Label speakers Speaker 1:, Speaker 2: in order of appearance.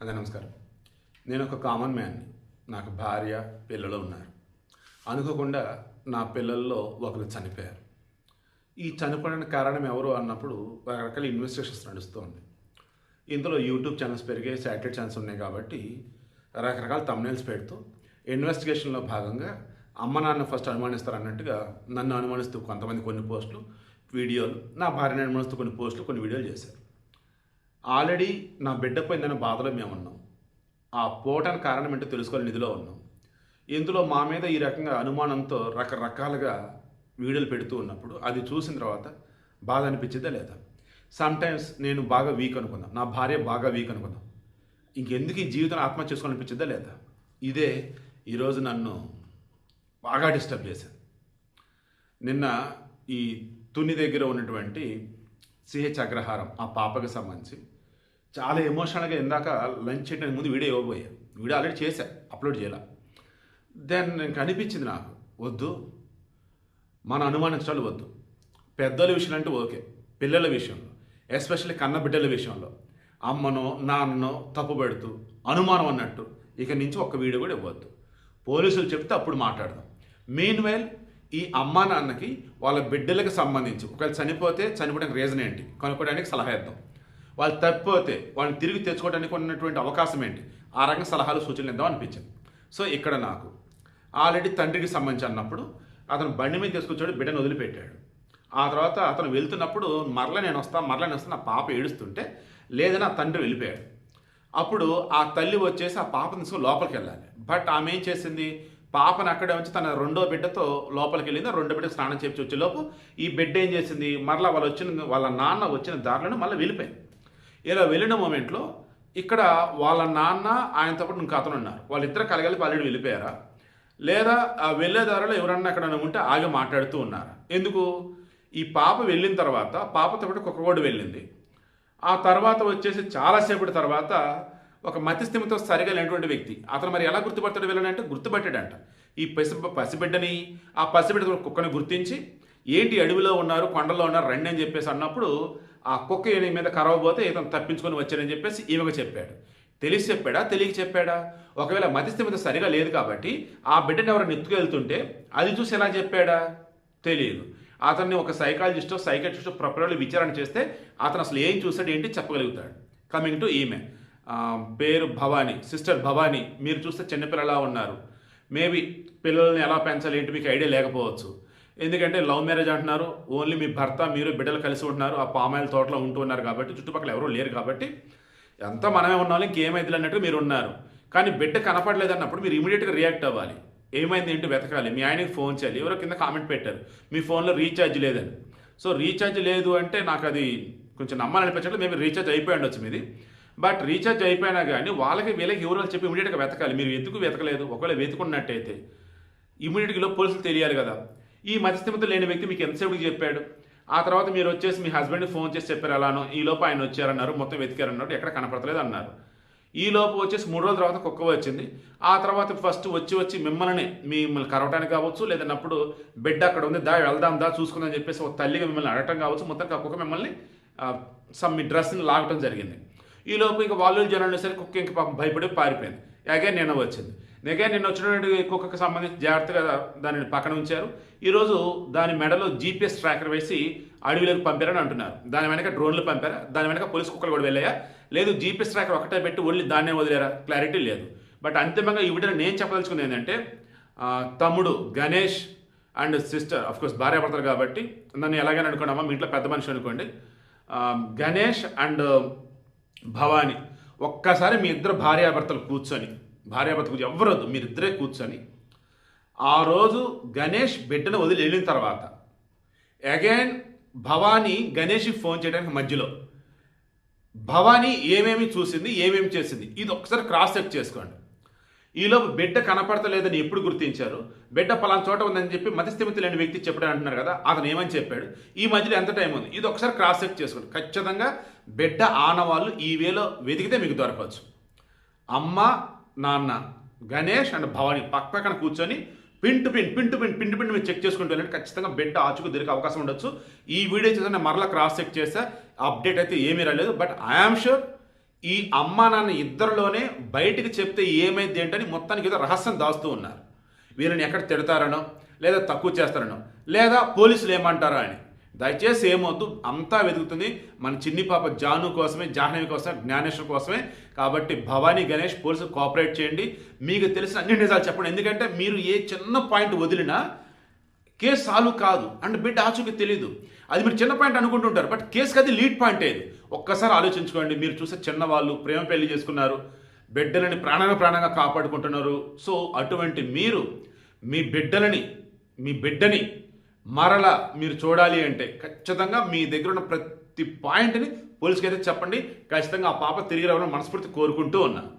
Speaker 1: అందరికీ నమస్కారం. నేను ఒక కామన్ మ్యాన్ని. నాకు భార్య, పిల్లలు ఉన్నారు. అనుకోకుండా నా పిల్లల్లో ఒకరు చనిపోయారు. ఈ చనిపోవడానికి కారణం ఎవరు అన్నప్పుడు రకరకాల ఇన్వెస్టిగేషన్స్ నడుస్తుంది. ఇందులో యూట్యూబ్ ఛానల్స్ పెరిగాయి, శాటిలైట్ ఛానల్స్ ఉన్నాయి కాబట్టి రకరకాల థంబ్నెయిల్స్ పెడుతూ ఇన్వెస్టిగేషన్లో భాగంగా అమ్మ నాన్న ఫస్ట్ అనుమానిస్తారు అన్నట్టుగా నన్ను అనుమానిస్తూ కొంతమంది కొన్ని పోస్టులు, వీడియోలు, నా భార్యను అనుమానిస్తూ కొన్ని పోస్టులు, కొన్ని వీడియోలు చేశారు. ఆల్రెడీ నా బిడ్డ పోయిందన్న బాధలో మేము ఉన్నాం. ఆ పోవటానికి కారణం ఏంటో తెలుసుకోవాలని నిధిలో ఉన్నాం. ఇందులో మా మీద ఈ రకంగా అనుమానంతో రకరకాలుగా వీడియోలు పెడుతూ ఉన్నప్పుడు అది చూసిన తర్వాత బాధ అనిపించిందా లేదా? సమ్టైమ్స్ నేను బాగా వీక్ అనుకుందాం, నా భార్య బాగా వీక్ అనుకుందాం, ఇంకెందుకు ఈ జీవితం ఆత్మహత్య చేసుకోవాలనిపించిందా లేదా? ఇదే ఈరోజు నన్ను బాగా డిస్టర్బ్ చేశాను. నిన్న ఈ తుని దగ్గర ఉన్నటువంటి సిహెచ్ అగ్రహారం ఆ పాపకి సంబంధించి చాలా ఎమోషనల్గా ఇందాక లంచ్ చేయడానికి ముందు వీడియో ఇవ్వబోయా. వీడియో ఆల్రెడీ చేశా, అప్లోడ్ చేయాల. దెన్ నాకు అనిపించింది, నాకు వద్దు, మన అనుమానించాలి వద్దు. పెద్దల విషయం అంటే ఓకే, పిల్లల విషయంలో ఎస్పెషల్లీ కన్న బిడ్డల విషయంలో అమ్మనో నాన్ననో తప్పు పెడుతూ అనుమానం అన్నట్టు ఇక నుంచి ఒక్క వీడియో కూడా ఇవ్వద్దు. పోలీసులు చెప్తే అప్పుడు మాట్లాడదాం. మీన్వైల్ ఈ అమ్మా నాన్నకి వాళ్ళ బిడ్డలకు సంబంధించి ఒకవేళ చనిపోతే చనిపోవడానికి రీజన్ ఏంటి కనుక్కోవడానికి సలహా ఇద్దాం. వాళ్ళు తప్పిపోతే వాళ్ళని తిరిగి తెచ్చుకోవడానికి ఉన్నటువంటి అవకాశం ఏంటి, ఆ రకంగా సలహాలు సూచనలు ఇద్దాం అనిపించింది. సో ఇక్కడ నాకు ఆల్రెడీ తండ్రికి సంబంధించి అన్నప్పుడు అతను బండి మీద తీసుకొచ్చాడు, బిడ్డను వదిలిపెట్టాడు. ఆ తర్వాత అతను వెళ్తున్నప్పుడు మరలా నేను వస్తాను నా పాప ఏడుస్తుంటే లేదని ఆ తండ్రి వెళ్ళిపోయాడు. అప్పుడు ఆ తల్లి వచ్చేసి ఆ పాపను తీసుకుని లోపలికి వెళ్ళాలి. బట్ ఆమె ఏం చేసింది, పాపను అక్కడే వచ్చి తన రెండో బిడ్డతో లోపలికి వెళ్ళింది. ఆ రెండో బిడ్డకు స్నానం చేపించి వచ్చేలోపు ఈ బిడ్డ ఏం చేసింది, మరలా వాళ్ళ నాన్న వచ్చిన దారిలోనే మళ్ళీ వెళ్ళిపోయింది. ఇలా వెళ్ళిన మూమెంట్లో ఇక్కడ వాళ్ళ నాన్న ఆయనతో పాటు ఇంకా అతను ఉన్నారు. వాళ్ళిద్దరు కలగలిపి ఆల్రెడీ వెళ్ళిపోయారా, లేదా ఆ వెళ్ళే దారిలో ఎవరన్నా అక్కడ ఉంటే ఆగి మాట్లాడుతూ ఉన్నారు. ఎందుకు, ఈ పాప వెళ్ళిన తర్వాత పాపతో పాటు కుక్కగోడు వెళ్ళింది. ఆ తర్వాత వచ్చేసి చాలాసేపటి తర్వాత ఒక మతిస్థిమితో సరిగా లేనటువంటి వ్యక్తి అతను మరి ఎలా గుర్తుపడతాడు వెళ్ళాలంటే గుర్తుపట్టాడంట. ఈ పసిబిడ్డని, ఆ పసిబిడ్డ కుక్కని గుర్తించి ఏంటి అడవిలో ఉన్నారు, కొండల్లో ఉన్నారు, రండి అని చెప్పేసి అన్నప్పుడు ఆ కుక్క ఈయన మీద కరవబోతే ఇతను తప్పించుకొని వచ్చాడని చెప్పేసి ఈమెగా చెప్పాడు. తెలిసి చెప్పాడా, తెలియక చెప్పాడా? ఒకవేళ మతిస్థిమిత సరిగా లేదు కాబట్టి ఆ బిడ్డని ఎవరైనా ఎత్తుకెళ్తుంటే అది చూసి ఎలా చెప్పాడా తెలియదు. అతన్ని ఒక సైకాట్రిస్టో ప్రొపర్లీ విచారణ చేస్తే అతను అసలు ఏం చూసాడు ఏంటి చెప్పగలుగుతాడు. కమింగ్ టు ఈమె పేరు భవానీ, సిస్టర్ భవానీ. మీరు చూస్తే చిన్నపిల్లలా ఉన్నారు. మేబీ పిల్లల్ని ఎలా పెంచాలి ఏంటి మీకు ఐడియా లేకపోవచ్చు. ఎందుకంటే లవ్ మ్యారేజ్ అంటున్నారు, ఓన్లీ మీ భర్త మీరు బిడ్డలు కలిసి ఉంటున్నారు, ఆ పామాయిల్ తోటలో ఉంటూ ఉన్నారు కాబట్టి చుట్టుపక్కల ఎవరూ లేరు కాబట్టి అంతా మనమే ఉన్నాం, ఇంకేమైంది అన్నట్టు మీరు ఉన్నారు. కానీ బిడ్డ కనపడలేదు అన్నప్పుడు మీరు ఇమీడియట్గా రియాక్ట్ అవ్వాలి. ఏమైంది ఏంటి వెతకాలి, మీ ఆయనకి ఫోన్ చేయాలి. ఎవరో కింద కామెంట్ పెట్టారు మీ ఫోన్లో రీఛార్జ్ లేదని. సో రీఛార్జ్ లేదు అంటే నాకు అది కొంచెం నమ్మాలనిపించట్లేదు. మేబీ రీఛార్జ్ అయిపోయి ఉండొచ్చు మీది. బట్ రీఛార్జ్ అయిపోయినా కానీ వీళ్ళకి ఎవరో చెప్పి ఇమీడియట్గా వెతకాలి. మీరు ఎందుకు వెతకలేదు, ఒకవేళ వెతుకున్నట్టయితే ఇమీడియట్గా పోలీసులు తెలియాలి కదా. ఈ మతిస్థిమిత లేని వ్యక్తి మీకు ఎంతసేపుకి చెప్పాడు? ఆ తర్వాత మీరు వచ్చేసి మీ హస్బెండ్కి ఫోన్ చేసి చెప్పారు అలానో, ఈ లోపు ఆయన వచ్చారన్నారు, మొత్తం వెతికారన్నారు, ఎక్కడ కనపడతలేదు అన్నారు. ఈ లోపు వచ్చేసి 3 రోజుల తర్వాత కుక్క వచ్చింది. ఆ తర్వాత ఫస్ట్ వచ్చి మిమ్మల్ని కరవటానికి కావచ్చు, లేదన్నప్పుడు బిడ్డ అక్కడ ఉంది, వెళ్దాం చూసుకుందని చెప్పేసి ఒక తల్లిగా మిమ్మల్ని అడగటం కావచ్చు, మొత్తం కుక్క మిమ్మల్ని మీ డ్రెస్ని లాగటం జరిగింది. ఈ లోపు ఇంకా వాళ్ళు జనాలు సరే కుక్క ఇంక పాపం భయపడి పారిపోయింది. అగైన్ నిన్న వచ్చింది. నిన్న వచ్చినటువంటి కుక్కకు సంబంధించి జాగ్రత్తగా దానిని పక్కన ఉంచారు. ఈరోజు దాని మెడలో జీపీఎస్ ట్రాకర్ వేసి అడవిలోకి పంపారని అంటున్నారు. దాని వెనక డ్రోన్లు పంపారా, దాని వెనక పోలీసు కుక్కలు కూడా వెళ్ళాయా, లేదు జీపీఎస్ ట్రాకర్ ఒకటే పెట్టి ఓన్లీ దాన్నే వదిలేరా, క్లారిటీ లేదు. బట్ అంతిమంగా ఈ వీడియోలో నేను చెప్పదలుచుకుంది ఏంటంటే తమ్ముడు గణేష్ అండ్ సిస్టర్ అఫ్కోర్స్ భార్యాభర్తలు కాబట్టి నన్ను ఎలాగైనా అనుకోండి, మీ ఇంట్లో పెద్ద మనిషి అనుకోండి, గణేష్ అండ్ భవానీ ఒక్కసారి మీ ఇద్దరు భార్యాభర్తలు కూర్చొని, భార్యాభర్తలు ఎవరొద్దు మీరిద్దరే కూర్చొని ఆ రోజు గణేష్ బిడ్డను వదిలి వెళ్ళిన తర్వాత అగైన్ భవానీ గణేష్కి ఫోన్ చేయడానికి మధ్యలో భవానీ ఏమేమి చూసింది, ఏమేమి చేసింది, ఇది ఒకసారి క్రాస్ చెక్ చేసుకోండి. ఈలోపు బిడ్డ కనపడతలేదని ఎప్పుడు గుర్తించారు, బిడ్డ పలానా చోట ఉందని చెప్పి మతిస్థిమితి లేని వ్యక్తి చెప్పడం అంటున్నారు కదా, అతను ఏమని చెప్పాడు, ఈ మధ్యలో ఎంత టైం ఉంది, ఇది ఒకసారి క్రాస్ చెక్ చేసుకోండి. ఖచ్చితంగా బిడ్డ ఆనవాళ్ళు ఈ వేలో వెతికితే మీకు దొరకవచ్చు. అమ్మ నాన్న గణేష్ అండ్ భవానీ పక్కన కూర్చొని పిన్ టు పిన్ మీరు చెక్ చేసుకుంటూ వెళ్ళండి. ఖచ్చితంగా బిడ్డ ఆచుకు దొరికే అవకాశం ఉండొచ్చు. ఈ వీడియో చేసిన మరలా క్రాస్ చెక్ చేస్తే అప్డేట్ అయితే ఏమీ రాలేదు. బట్ ఐఆమ్ షూర్ ఈ అమ్మా నాన్న ఇద్దరిలోనే బయటికి చెప్తే ఏమైంది ఏంటని మొత్తానికి ఏదో రహస్యం దాస్తూ ఉన్నారు. వీళ్ళని ఎక్కడ తిడతారనో, లేదా తక్కువ చేస్తారనో, లేదా పోలీసులు ఏమంటారో అని. దయచేసి ఏమొద్దు, అంతా వెతుకుతుంది మన చిన్ని పాప జాను కోసమే, జాహ్నవి కోసమే, జ్ఞానేశ్వర్ కోసమే. కాబట్టి భవానీ గణేష్ పోలీసులు కోఆపరేట్ చేయండి, మీకు తెలిసిన అన్ని నిజాలు చెప్పండి. ఎందుకంటే మీరు ఏ చిన్న పాయింట్ వదిలినా కేసు సాల్వ్ కాదు అండ్ బిడ్డ ఆచూకీ తెలీదు. అది మీరు చిన్న పాయింట్ అనుకుంటుంటారు, బట్ కేసుకి అది లీడ్ పాయింట్ ఏది. ఒక్కసారి ఆలోచించుకోండి. మీరు చూసే చిన్నవాళ్ళు ప్రేమ పెళ్లి చేసుకున్నారు, బిడ్డలని ప్రాణంగా కాపాడుకుంటున్నారు. సో అటువంటి మీరు మీ బిడ్డని మరలా మీరు చూడాలి అంటే ఖచ్చితంగా మీ దగ్గర ఉన్న ప్రతి పాయింట్ని పోలీసుకి అయితే చెప్పండి. ఖచ్చితంగా ఆ పాప తిరిగి రావాలని మనస్ఫూర్తి కోరుకుంటూ ఉన్నాను.